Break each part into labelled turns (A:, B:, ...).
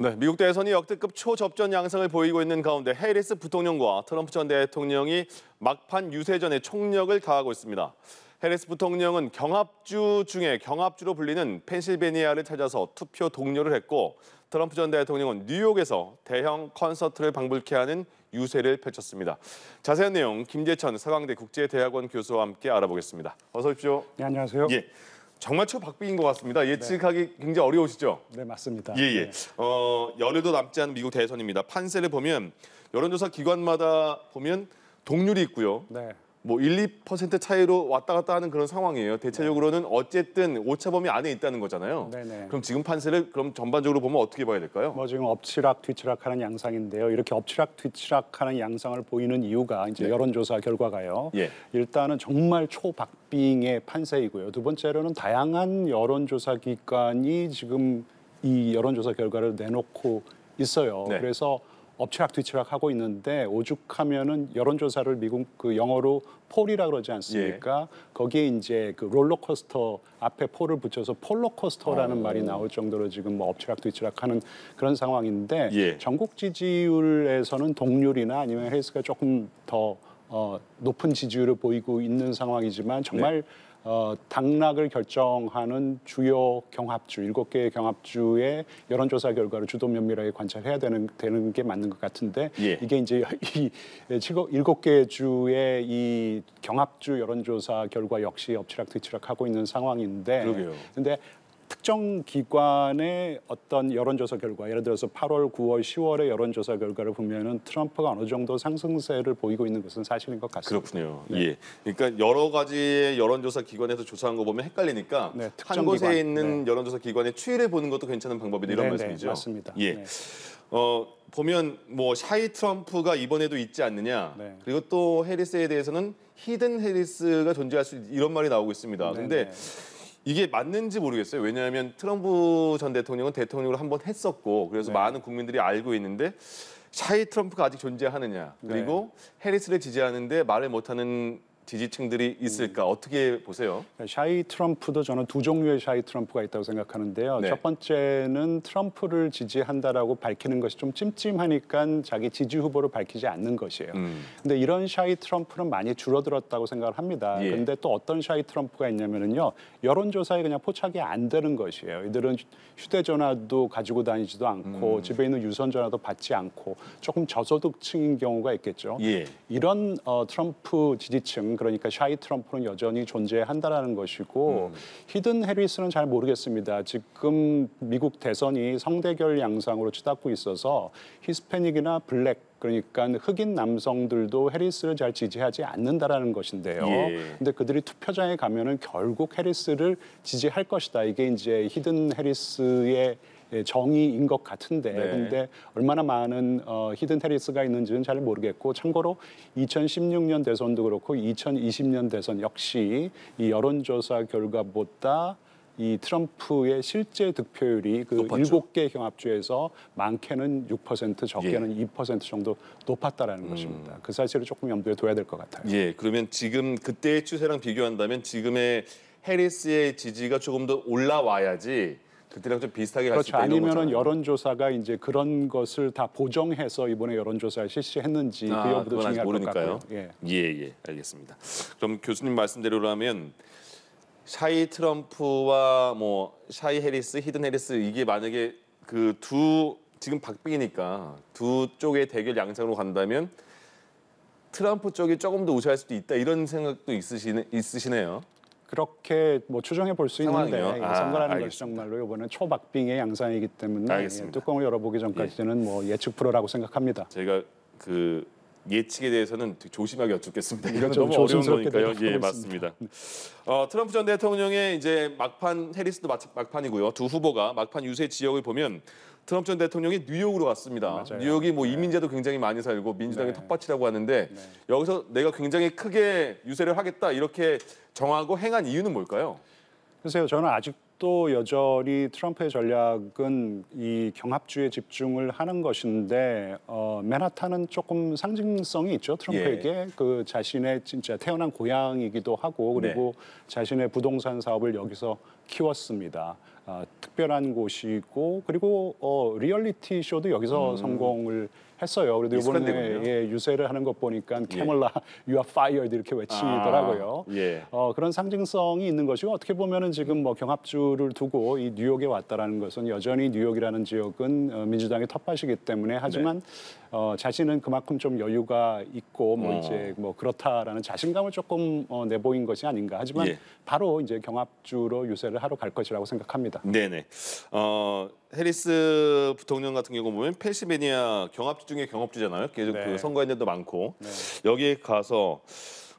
A: 네, 미국 대선이 역대급 초접전 양상을 보이고 있는 가운데 해리스 부통령과 트럼프 전 대통령이 막판 유세전에 총력을 다하고 있습니다. 해리스 부통령은 경합주 중에 경합주로 불리는 펜실베니아를 찾아서 투표 동료를 했고 트럼프 전 대통령은 뉴욕에서 대형 콘서트를 방불케 하는 유세를 펼쳤습니다. 자세한 내용 김재천 서강대 국제대학원 교수와 함께 알아보겠습니다. 어서 오십시오.
B: 네, 안녕하세요.
A: 예. 정말 초박빙인 것 같습니다. 예측하기 굉장히 어려우시죠?
B: 네, 맞습니다.
A: 예.
B: 네.
A: 열흘도 남지 않은 미국 대선입니다. 판세를 보면 여론조사 기관마다 보면 동률이 있고요.
B: 네.
A: 뭐 1, 2% 차이로 왔다 갔다 하는 그런 상황이에요. 대체적으로는 어쨌든 오차 범위 안에 있다는 거잖아요.
B: 네네.
A: 그럼 지금 판세를 그럼 전반적으로 보면 어떻게 봐야 될까요?
B: 뭐 지금 엎치락 뒤치락하는 양상인데요. 이렇게 엎치락 뒤치락하는 양상을 보이는 이유가 이제 여론조사 결과가요.
A: 예.
B: 일단은 정말 초박빙의 판세이고요. 두 번째로는 다양한 여론조사 기관이 지금 이 여론조사 결과를 내놓고 있어요.
A: 네.
B: 그래서 엎치락 뒤치락 하고 있는데 오죽하면은 여론조사를 미국 그 영어로 폴이라 그러지 않습니까? 거기에 이제 그 롤러코스터 앞에 폴을 붙여서 폴로코스터라는 말이 나올 정도로 지금 뭐 엎치락 뒤치락하는 그런 상황인데
A: 예.
B: 전국 지지율에서는 동률이나 아니면 해리스가 조금 더 높은 지지율을 보이고 있는 상황이지만 정말 당락을 결정하는 주요 경합주, 7개의 경합주의 여론조사 결과를 주도 면밀하게 관찰해야 되는 게 맞는 것 같은데
A: 예.
B: 이게 이제 이 7개 주의 이 경합주 여론조사 결과 역시 엎치락 뒤치락 하고 있는 상황인데
A: 그러게요.
B: 근데 특정 기관의 어떤 여론조사 결과, 예를 들어서 8월, 9월, 10월의 여론조사 결과를 보면은 트럼프가 어느 정도 상승세를 보이고 있는 것은 사실인 것 같습니다.
A: 그렇군요.
B: 네.
A: 예. 그러니까 여러 가지의 여론조사 기관에서 조사한 거 보면 헷갈리니까
B: 네,
A: 한
B: 특정
A: 곳에
B: 기관.
A: 있는 여론조사 기관의 추이를 보는 것도 괜찮은 방법이다 이런 말씀이죠.
B: 맞습니다.
A: 예.
B: 네.
A: 보면 뭐 샤이 트럼프가 이번에도 있지 않느냐.
B: 네.
A: 그리고 또 해리스에 대해서는 히든 해리스가 존재할 수 이런 말이 나오고 있습니다. 근데 이게 맞는지 모르겠어요. 왜냐하면 트럼프 전 대통령은 대통령을 한번 했었고 그래서 많은 국민들이 알고 있는데 샤이 트럼프가 아직 존재하느냐. 그리고 해리스를 지지하는데 말을 못하는 지지층들이 있을까? 어떻게 보세요?
B: 샤이 트럼프도 저는 두 종류의 샤이 트럼프가 있다고 생각하는데요.
A: 네.
B: 첫 번째는 트럼프를 지지한다라고 밝히는 것이 좀 찜찜하니까 자기 지지 후보를 밝히지 않는 것이에요. 근데 이런 샤이 트럼프는 많이 줄어들었다고 생각을 합니다.
A: 예.
B: 근데 또 어떤 샤이 트럼프가 있냐면요. 여론조사에 그냥 포착이 안 되는 것이에요. 이들은 휴대전화도 가지고 다니지도 않고 집에 있는 유선전화도 받지 않고 조금 저소득층인 경우가 있겠죠.
A: 예.
B: 이런 트럼프 지지층 그러니까 샤이 트럼프는 여전히 존재한다라는 것이고 히든 해리스는 잘 모르겠습니다. 지금 미국 대선이 성대결 양상으로 치닫고 있어서 히스패닉이나 블랙 그러니까 흑인 남성들도 해리스를 잘 지지하지 않는다라는 것인데요. 근데 그들이 투표장에 가면은 결국 해리스를 지지할 것이다. 이게 이제 히든 해리스의 정의인 것 같은데 근데 얼마나 많은 히든 해리스가 있는지는 잘 모르겠고 참고로 2016년 대선도 그렇고 2020년 대선 역시 이 여론조사 결과보다 이 트럼프의 실제 득표율이 그
A: 높았죠.
B: 7개 경합주에서 많게는 6%, 적게는 2% 정도 높았다라는 것입니다. 그 사실을 조금 염두에 둬야 될 것 같아요.
A: 예. 그러면 지금 그때의 추세랑 비교한다면 지금의 해리스의 지지가 조금 더 올라와야지 그때랑 좀 비슷하게 갈 수
B: 그렇죠.
A: 있다 이런
B: 아니면은
A: 거잖아요.
B: 여론조사가 이제 그런 것을 다 보정해서 이번에 여론조사를 실시했는지 그 여부도
A: 그건 아직
B: 중요할 것
A: 모르니까요.
B: 같고요. 예.
A: 예, 알겠습니다. 그럼 교수님 말씀대로라면 샤이 트럼프와 뭐 샤이 해리스, 히든 해리스 이게 만약에 그 두 지금 박빙이니까 두 쪽의 대결 양상으로 간다면 트럼프 쪽이 조금 더 우세할 수도 있다 이런 생각도 있으시네요.
B: 그렇게 뭐 추정해 볼 수 있는데
A: 상황이요?
B: 선거라는
A: 알겠습니다.
B: 것이 정말로 이번에 초박빙의 양상이기 때문에
A: 알겠습니다.
B: 뚜껑을 열어보기 전까지는 뭐 예측 불허라고 생각합니다.
A: 제가 그 예측에 대해서는 되게 조심하게 여쭙겠습니다. 이건
B: 그렇죠.
A: 너무 어려운
B: 조심스럽게
A: 거니까요.
B: 대답하고
A: 예, 맞습니다. 트럼프 전 대통령의 이제 막판 해리스도 막판이고요. 두 후보가 막판 유세 지역을 보면 트럼프 전 대통령이 뉴욕으로 갔습니다.
B: 맞아요.
A: 뉴욕이 뭐 이민자도 굉장히 많이 살고 민주당의
B: 네.
A: 텃밭이라고 하는데 여기서 내가 굉장히 크게 유세를 하겠다 이렇게 정하고 행한 이유는 뭘까요?
B: 글쎄요, 저는 아직도 여전히 트럼프의 전략은 이 경합주에 집중을 하는 것인데 맨하탄은 조금 상징성이 있죠. 트럼프에게 그 자신의 진짜 태어난 고향이기도 하고 그리고 자신의 부동산 사업을 여기서 키웠습니다. 특별한 곳이고 그리고 리얼리티 쇼도 여기서 성공을 했어요. 그래도
A: 익숙한
B: 이번에
A: 데군요.
B: 유세를 하는 것 보니까 캐멀라 You are fired 이렇게 외치더라고요.
A: 예.
B: 그런 상징성이 있는 것이고 어떻게 보면은 지금 뭐 경합주를 두고 이 뉴욕에 왔다라는 것은 여전히 뉴욕이라는 지역은 민주당의 텃밭이기 때문에 하지만 자신은 그만큼 좀 여유가 있고 뭐 이제 뭐 그렇다라는 자신감을 조금 내보인 것이 아닌가. 하지만
A: 예.
B: 바로 이제 경합주로 유세를 하러 갈 것이라고 생각합니다.
A: 네네. 해리스 부통령 같은 경우 보면 펜실베니아 경합주 중에 경합주잖아요. 계속
B: 네.
A: 그 선거했는데도 많고 여기에 가서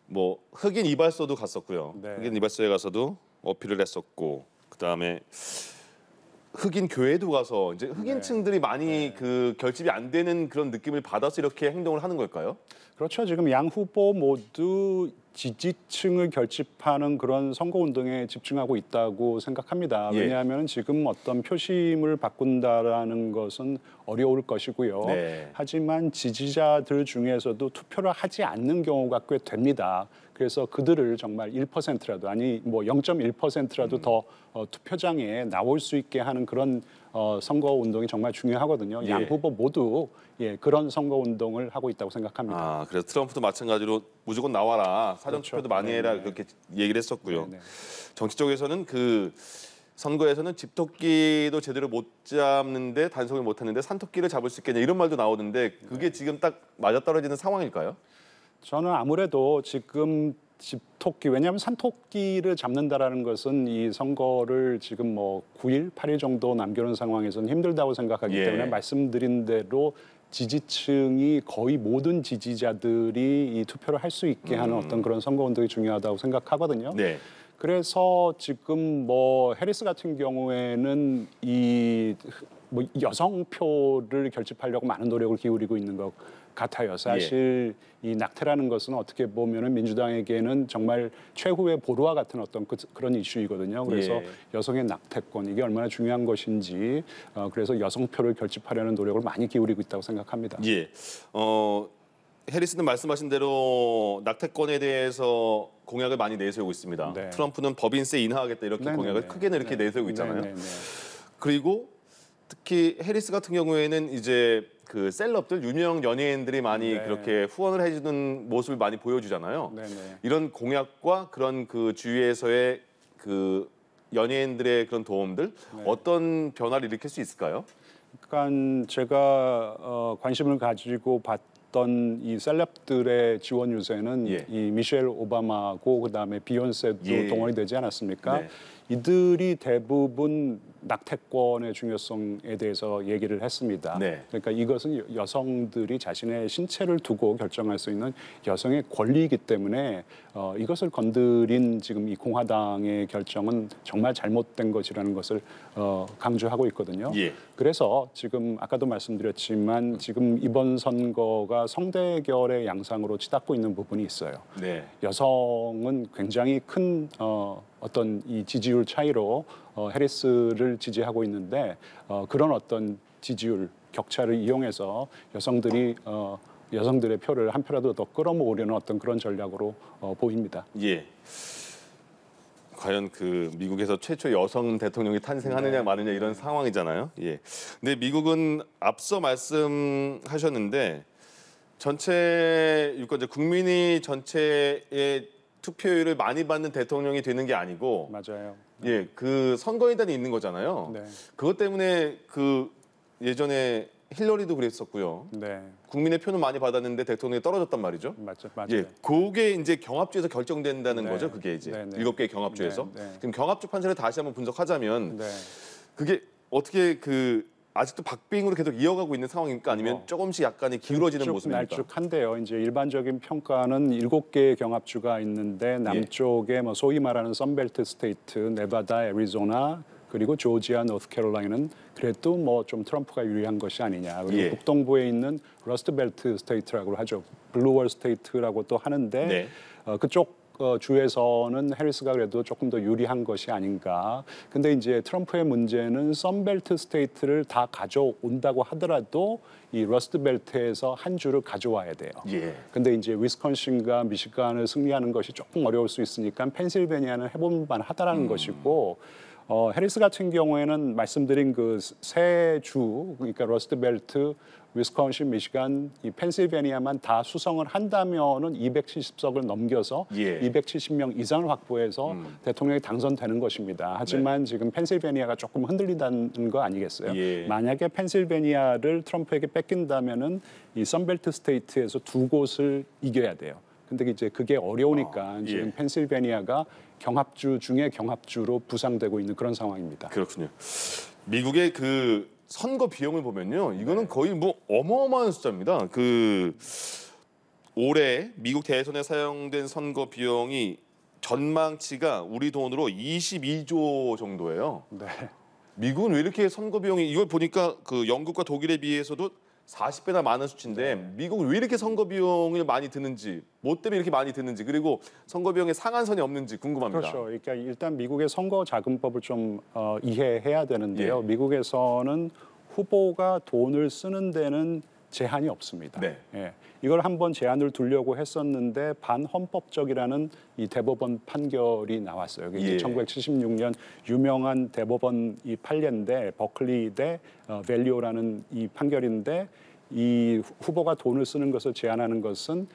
A: 뭐 흑인 이발소도 갔었고요.
B: 네.
A: 흑인 이발소에 가서도 어필을 했었고 그다음에 흑인 교회도 가서 이제 흑인층들이 많이 그 결집이 안 되는 그런 느낌을 받아서 이렇게 행동을 하는 걸까요?
B: 그렇죠. 지금 양 후보 모두 지지층을 결집하는 그런 선거 운동에 집중하고 있다고 생각합니다.
A: 예.
B: 왜냐하면 지금 어떤 표심을 바꾼다라는 것은 어려울 것이고요.
A: 네.
B: 하지만 지지자들 중에서도 투표를 하지 않는 경우가 꽤 됩니다. 그래서 그들을 정말 1%라도 아니 뭐 0.1%라도 더 투표장에 나올 수 있게 하는 그런 선거 운동이 정말 중요하거든요. 양
A: 예.
B: 후보 모두 그런 선거 운동을 하고 있다고 생각합니다.
A: 그래서 트럼프도 마찬가지로 무조건 나와라 사전
B: 그렇죠.
A: 투표도 많이 해라 그렇게 얘기를 했었고요.
B: 네네.
A: 정치 쪽에서는 그 선거에서는 집토끼도 제대로 못 잡는데 단속을 못 하는데 산토끼를 잡을 수 있겠냐 이런 말도 나오는데 그게 지금 딱 맞아떨어지는 상황일까요?
B: 저는 아무래도 지금 집토끼 왜냐하면 산토끼를 잡는다라는 것은 이 선거를 지금 뭐 9일, 8일 정도 남겨놓은 상황에서는 힘들다고 생각하기
A: 예.
B: 때문에 말씀드린 대로 지지층이 거의 모든 지지자들이 이 투표를 할 수 있게 하는 어떤 그런 선거 운동이 중요하다고 생각하거든요.
A: 네.
B: 그래서 지금 뭐 해리스 같은 경우에는 이 뭐 여성표를 결집하려고 많은 노력을 기울이고 있는 것 같아요. 사실 이 낙태라는 것은 어떻게 보면은 민주당에게는 정말 최후의 보루와 같은 어떤 그런 이슈이거든요. 그래서
A: 예.
B: 여성의 낙태권 이게 얼마나 중요한 것인지 그래서 여성표를 결집하려는 노력을 많이 기울이고 있다고 생각합니다.
A: 예. 해리스는 말씀하신 대로 낙태권에 대해서 공약을 많이 내세우고 있습니다.
B: 네.
A: 트럼프는 법인세 인하하겠다 이렇게
B: 네네네.
A: 공약을 크게는 이렇게
B: 네.
A: 내세우고 있잖아요.
B: 네네네.
A: 그리고 특히 해리스 같은 경우에는 이제 그 셀럽들 유명 연예인들이 많이
B: 네.
A: 그렇게 후원을 해주는 모습을 많이 보여주잖아요.
B: 네네.
A: 이런 공약과 그런 그 주위에서의 그 연예인들의 그런 도움들 어떤 변화를 일으킬 수 있을까요?
B: 그러니까 제가 관심을 가지고 봤던 이 셀럽들의 지원 유세는
A: 예.
B: 이 미셸 오바마고 그다음에 비욘세도
A: 예.
B: 동원이 되지 않았습니까?
A: 네.
B: 이들이 대부분 낙태권의 중요성에 대해서 얘기를 했습니다.
A: 네.
B: 그러니까 이것은 여성들이 자신의 신체를 두고 결정할 수 있는 여성의 권리이기 때문에 이것을 건드린 지금 이 공화당의 결정은 정말 잘못된 것이라는 것을 강조하고 있거든요.
A: 예.
B: 그래서 지금 아까도 말씀드렸지만 지금 이번 선거가 성대결의 양상으로 치닫고 있는 부분이 있어요.
A: 네.
B: 여성은 굉장히 큰 어떤 이 지지율 차이로 해리스를 지지하고 있는데 그런 어떤 지지율 격차를 이용해서 여성들의 표를 한 표라도 더 끌어모으려는 어떤 그런 전략으로 보입니다.
A: 예. 과연 그 미국에서 최초 여성 대통령이 탄생하느냐 마느냐 이런 상황이잖아요. 예. 근데 미국은 앞서 말씀하셨는데 전체 유권자 국민이 전체의 투표율을 많이 받는 대통령이 되는 게 아니고
B: 맞아요.
A: 예, 그 선거인단이 있는 거잖아요.
B: 네.
A: 그것 때문에 그 예전에 힐러리도 그랬었고요.
B: 네.
A: 국민의 표는 많이 받았는데 대통령이 떨어졌단 말이죠.
B: 맞아요.
A: 예, 그게 이제 경합주에서 결정된다는
B: 네.
A: 거죠. 그게 이제
B: 네, 네.
A: 7개의 경합주에서.
B: 네, 네.
A: 지금 경합주 판세를 다시 한번 분석하자면
B: 네.
A: 그게 어떻게 그 아직도 박빙으로 계속 이어가고 있는 상황입니까? 아니면 조금씩 약간의 기울어지는
B: 쭉
A: 모습입니까?
B: 날쭉한데요. 이제 일반적인 평가는 7개의 경합주가 있는데 남쪽에 뭐 소위 말하는 선벨트 스테이트, 네바다, 애리조나 그리고 조지아, 노스캐롤라이나는 그래도 뭐 좀 트럼프가 유리한 것이 아니냐. 그리고
A: 예.
B: 북동부에 있는 러스트벨트 스테이트라고 하죠. 블루월 스테이트라고 또 하는데
A: 네.
B: 그쪽 주에서는 해리스가 그래도 조금 더 유리한 것이 아닌가. 근데 이제 트럼프의 문제는 썬벨트 스테이트를 다 가져온다고 하더라도 이 러스트벨트에서 한 주를 가져와야 돼요.
A: 예.
B: 근데 이제 위스콘신과 미시간을 승리하는 것이 조금 어려울 수 있으니까 펜실베니아는 해볼 만하다라는 것이고 해리스 같은 경우에는 말씀드린 그 세 주, 그러니까 러스트벨트, 위스콘신, 미시간, 이 펜실베니아만 다 수성을 한다면은 270석을 넘겨서
A: 예.
B: 270명 이상을 확보해서 대통령이 당선되는 것입니다. 하지만 지금 펜실베니아가 조금 흔들린다는 거 아니겠어요?
A: 예.
B: 만약에 펜실베니아를 트럼프에게 뺏긴다면은 이 선벨트 스테이트에서 두 곳을 이겨야 돼요. 근데 이제 그게 어려우니까
A: 예.
B: 지금 펜실베니아가 경합주 중에 경합주로 부상되고 있는 그런 상황입니다.
A: 그렇군요. 미국의 그 선거 비용을 보면요, 이거는 거의 뭐 어마어마한 숫자입니다. 그 올해 미국 대선에 사용된 선거 비용이 전망치가 우리 돈으로 22조 정도예요.
B: 네.
A: 미국은 왜 이렇게 선거 비용이 이걸 보니까 그 영국과 독일에 비해서도 40배나 많은 수치인데 미국은 왜 이렇게 선거 비용을 많이 드는지, 뭐 때문에 이렇게 많이 드는지, 그리고 선거 비용에 상한선이 없는지 궁금합니다.
B: 그렇죠. 그러니까 일단 미국의 선거 자금법을 좀 이해해야 되는데요.
A: 예.
B: 미국에서는 후보가 돈을 쓰는 데는 제한이 없습니다.
A: 네.
B: 예. 이걸 한번 제한을 두려고 했었는데 반헌법적이라는 이 대법원 판결이 나왔어요. 이게
A: 예.
B: 1976년 유명한 대법원 이 판례인데 버클리 대 밸리오라는 이 판결인데 이 후보가 돈을 쓰는 것을 제한하는 것은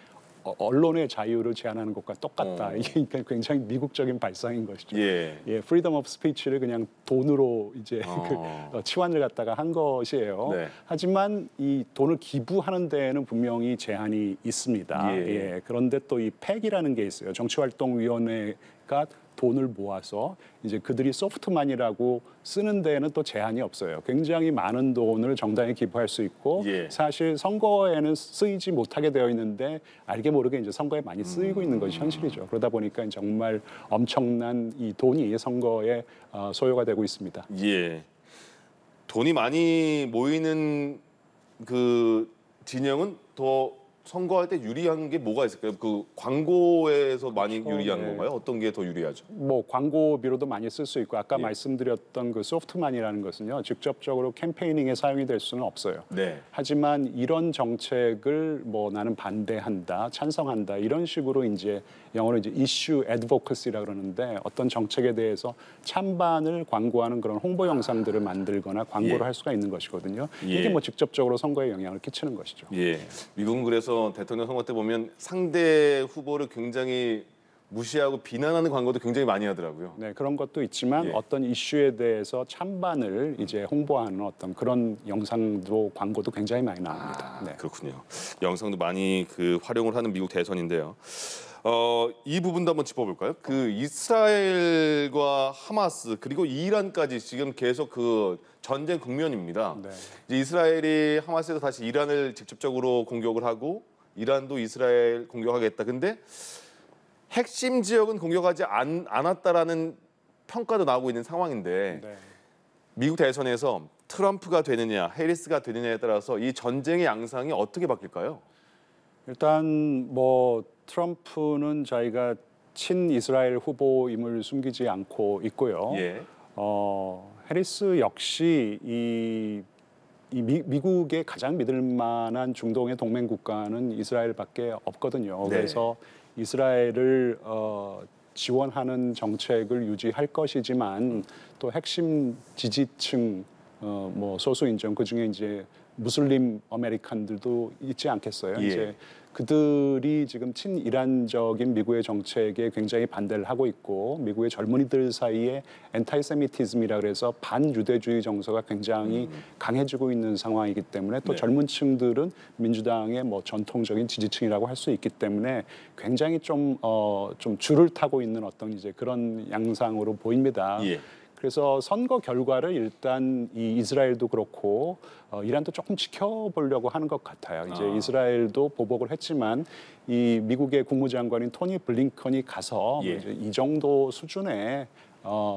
B: 언론의 자유를 제한하는 것과 똑같다. 이게 그러니까 굉장히 미국적인 발상인 것이죠.
A: 예.
B: 예, 프리덤 오브 스피치를 그냥 돈으로 이제 그 치환을 갖다가 한 것이에요.
A: 네.
B: 하지만 이 돈을 기부하는 데에는 분명히 제한이 있습니다.
A: 예.
B: 예, 그런데 또 이 팩이라는 게 있어요. 정치활동위원회가 돈을 모아서 이제 그들이 소프트만이라고 쓰는 데에는 또 제한이 없어요. 굉장히 많은 돈을 정당에 기부할 수 있고
A: 예.
B: 사실 선거에는 쓰이지 못하게 되어 있는데 알게 모르게 이제 선거에 많이 쓰이고 있는 것이 현실이죠. 그러다 보니까 정말 엄청난 이 돈이 선거에 소요가 되고 있습니다.
A: 예. 돈이 많이 모이는 그 진영은 더 선거할 때 유리한 게 뭐가 있을까요? 그 광고에서 많이
B: 그렇죠.
A: 유리한
B: 네.
A: 건가요? 어떤 게 더 유리하죠?
B: 뭐 광고비로도 많이 쓸 수 있고 아까
A: 예.
B: 말씀드렸던 그 소프트만이라는 것은요 직접적으로 캠페이닝에 사용이 될 수는 없어요.
A: 네.
B: 하지만 이런 정책을 뭐 나는 반대한다, 찬성한다 이런 식으로 이제 영어로 이제 이슈 애드보커시라 그러는데 어떤 정책에 대해서 찬반을 광고하는 그런 홍보 영상들을 만들거나 광고를
A: 예.
B: 할 수가 있는 것이거든요.
A: 예.
B: 이게 뭐 직접적으로 선거에 영향을 끼치는 것이죠.
A: 예. 미국은 그래서 대통령 선거 때 보면 상대 후보를 굉장히 무시하고 비난하는 광고도 굉장히 많이 하더라고요.
B: 네, 그런 것도 있지만
A: 예.
B: 어떤 이슈에 대해서 찬반을 이제 홍보하는 어떤 그런 영상도 광고도 굉장히 많이 나옵니다. 네.
A: 그렇군요. 영상도 많이 그 활용을 하는 미국 대선인데요. 이 부분도 한번 짚어볼까요? 그 이스라엘과 하마스 그리고 이란까지 지금 계속 그 전쟁 국면입니다.
B: 네.
A: 이제 이스라엘이 하마스에서 다시 이란을 직접적으로 공격을 하고 이란도 이스라엘 공격하겠다. 근데 핵심 지역은 공격하지 않았다라는 평가도 나오고 있는 상황인데
B: 네.
A: 미국 대선에서 트럼프가 되느냐, 해리스가 되느냐에 따라서 이 전쟁의 양상이 어떻게 바뀔까요?
B: 일단 뭐 트럼프는 자기가 친 이스라엘 후보임을 숨기지 않고 있고요.
A: 예.
B: 해리스 역시 미국의 가장 믿을 만한 중동의 동맹 국가는 이스라엘밖에 없거든요.
A: 네.
B: 그래서 이스라엘을 지원하는 정책을 유지할 것이지만 또 핵심 지지층 뭐 소수 인종 그중에 이제 무슬림 아메리칸들도 있지 않겠어요.
A: 예.
B: 이제 그들이 지금 친이란적인 미국의 정책에 굉장히 반대를 하고 있고 미국의 젊은이들 사이에 엔타이세미티즘이라 그래서 반유대주의 정서가 굉장히 강해지고 있는 상황이기 때문에 또
A: 네.
B: 젊은 층들은 민주당의 뭐 전통적인 지지층이라고 할 수 있기 때문에 굉장히 좀 줄을 타고 있는 어떤 이제 그런 양상으로 보입니다.
A: 예.
B: 그래서 선거 결과를 일단 이 이스라엘도 그렇고 이란도 조금 지켜보려고 하는 것 같아요. 이제 이스라엘도 보복을 했지만 이 미국의 국무장관인 토니 블링컨이 가서
A: 예.
B: 이제 이 정도 수준의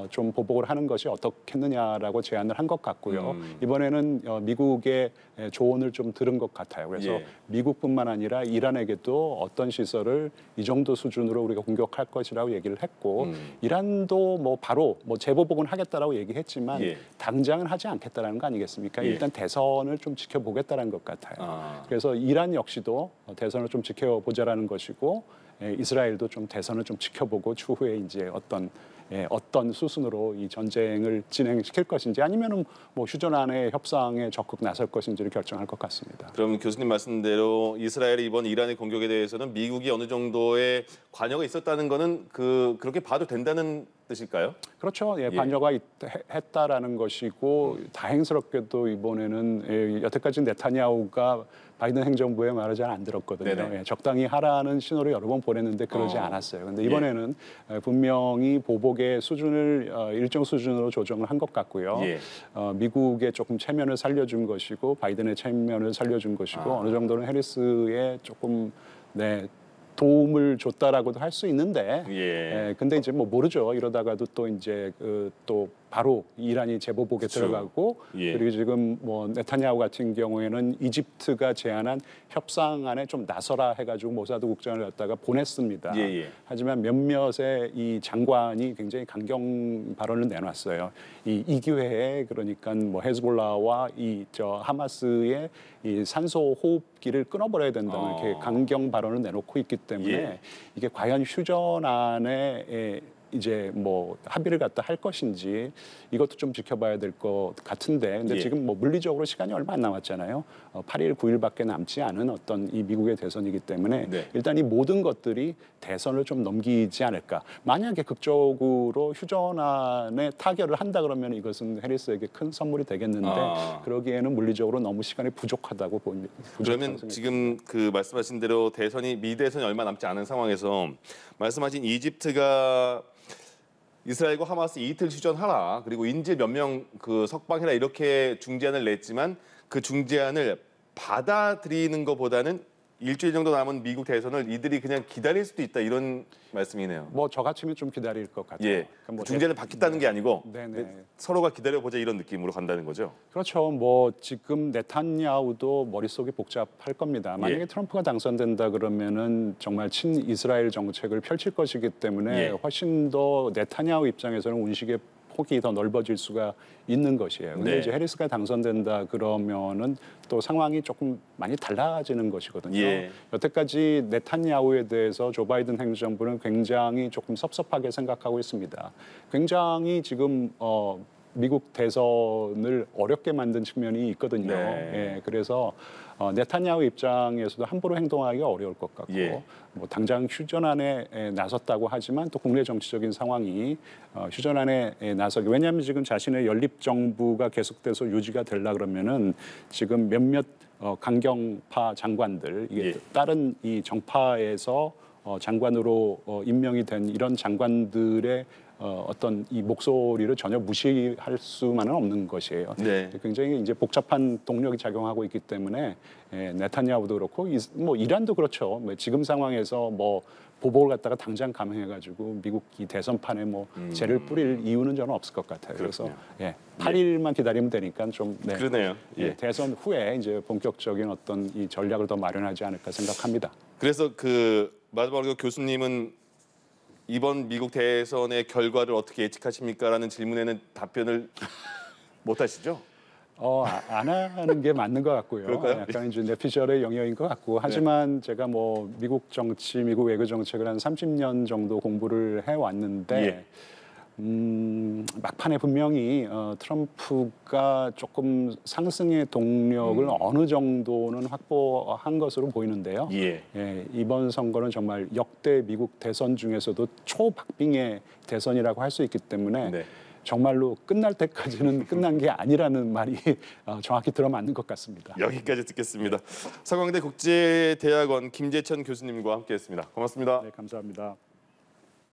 B: 좀 보복을 하는 것이 어떻겠느냐라고 제안을 한 것 같고요. 이번에는 미국의 조언을 좀 들은 것 같아요. 그래서
A: 예.
B: 미국뿐만 아니라 이란에게도 어떤 시설을 이 정도 수준으로 우리가 공격할 것이라고 얘기를 했고 이란도 뭐 바로 뭐 재보복은 하겠다라고 얘기했지만
A: 예.
B: 당장은 하지 않겠다라는 거 아니겠습니까?
A: 예.
B: 일단 대선을 좀 지켜보겠다는 것 같아요.
A: 아.
B: 그래서 이란 역시도 대선을 좀 지켜보자라는 것이고 이스라엘도 좀 대선을 좀 지켜보고 추후에 이제 어떤 어떤 수순으로 이 전쟁을 진행시킬 것인지 아니면은 뭐 휴전안의 협상에 적극 나설 것인지를 결정할 것 같습니다.
A: 그럼 교수님 말씀대로 이스라엘이 이번 이란의 공격에 대해서는 미국이 어느 정도의 관여가 있었다는 거는 그렇게 봐도 된다는 뜻일까요?
B: 그렇죠. 관여가 했다라는 것이고 다행스럽게도 이번에는 여태까지 네타냐후가 바이든 행정부의 말을 잘 안 들었거든요. 적당히 하라는 신호를 여러 번 보냈는데 그러지 않았어요. 그런데 이번에는 분명히 보복의 수준을 일정 수준으로 조정을 한 것 같고요. 미국의 조금 체면을 살려준 것이고 바이든의 체면을 살려준 것이고 어느 정도는 해리스의 조금 도움을 줬다라고도 할 수 있는데, 근데 이제 뭐 모르죠. 이러다가도 또 이제 또 바로 이란이 재보복에 들어가고 그리고 지금 뭐 네타냐후 같은 경우에는 이집트가 제안한 협상안에 좀 나서라 해가지고 모사드 국장을 갖다가 보냈습니다. 하지만 몇몇의 이 장관이 굉장히 강경 발언을 내놨어요. 이 기회에 그러니까 뭐 헤즈볼라와 하마스의 이 산소 호흡기를 끊어버려야 된다는 이렇게 강경 발언을 내놓고 있기 때문에 이게 과연 휴전안에 이제 뭐 합의를 갖다 할 것인지 이것도 좀 지켜봐야 될 것 같은데 근데 지금 뭐 물리적으로 시간이 얼마 안 남았잖아요. 8일, 9일밖에 남지 않은 어떤 이 미국의 대선이기 때문에 일단 이 모든 것들이 대선을 좀 넘기지 않을까. 만약에 극적으로 휴전안에 타결을 한다 그러면 이것은 해리스에게 큰 선물이 되겠는데 그러기에는 물리적으로 너무 시간이 부족하다고 봅니다.
A: 그러면 지금 그 말씀하신 대로 미대선이 얼마 남지 않은 상황에서 말씀하신 이집트가 이스라엘과 하마스 이틀 휴전하라. 그리고 인질 몇 명 석방해라 이렇게 중재안을 냈지만 그 중재안을 받아들이는 것보다는 일주일 정도 남은 미국 대선을 이들이 그냥 기다릴 수도 있다 이런 말씀이네요.
B: 뭐 저같으면 좀 기다릴 것 같아요.
A: 그러니까 뭐 중재를 받겠다는 게 아니고 서로가 기다려보자 이런 느낌으로 간다는 거죠.
B: 그렇죠. 뭐 지금 네타냐후도 머릿속이 복잡할 겁니다. 만약에 트럼프가 당선된다 그러면은 정말 친이스라엘 정책을 펼칠 것이기 때문에 훨씬 더 네타냐후 입장에서는 운식의 폭이 더 넓어질 수가 있는 것이에요. 근데 이제 해리스가 당선된다 그러면은 또 상황이 조금 많이 달라지는 것이거든요. 여태까지 네타냐후에 대해서 조 바이든 행정부는 굉장히 조금 섭섭하게 생각하고 있습니다. 굉장히 지금 미국 대선을 어렵게 만든 측면이 있거든요. 그래서 네타냐후 입장에서도 함부로 행동하기가 어려울 것 같고 뭐 당장 휴전안에 나섰다고 하지만 또 국내 정치적인 상황이 휴전안에 나서기 왜냐하면 지금 자신의 연립 정부가 계속돼서 유지가 되려 그러면은 지금 몇몇 강경파 장관들 이게 다른 이 정파에서 장관으로 임명이 된 이런 장관들의 어떤 이 목소리를 전혀 무시할 수만은 없는 것이에요. 굉장히 이제 복잡한 동력이 작용하고 있기 때문에 네타냐후도 그렇고 뭐 이란도 그렇죠. 지금 상황에서 뭐 보복을 갖다가 당장 감행해가지고 미국 이 대선판에 뭐 재를 뿌릴 이유는 저는 없을 것 같아요. 그래서 8일만 기다리면 되니까 좀
A: 그러네요.
B: 대선 후에 이제 본격적인 어떤 이 전략을 더 마련하지 않을까 생각합니다.
A: 그래서 마지막으로 교수님은 이번 미국 대선의 결과를 어떻게 예측하십니까?라는 질문에는 답변을 못 하시죠?
B: 안 하는 게 맞는 것 같고요.
A: 그럴까요?
B: 약간 이제 뇌피셜의 영역인 것 같고 하지만 제가 뭐 미국 정치, 미국 외교 정책을 한 30년 정도 공부를 해왔는데 막판에 분명히 트럼프가 조금 상승의 동력을 어느 정도는 확보한 것으로 보이는데요. 이번 선거는 정말 역대 미국 대선 중에서도 초박빙의 대선이라고 할 수 있기 때문에 정말로 끝날 때까지는 끝난 게 아니라는 말이 정확히 들어맞는 것 같습니다.
A: 여기까지 듣겠습니다. 서강대 국제대학원 김재천 교수님과 함께했습니다. 고맙습니다.
B: 네, 감사합니다.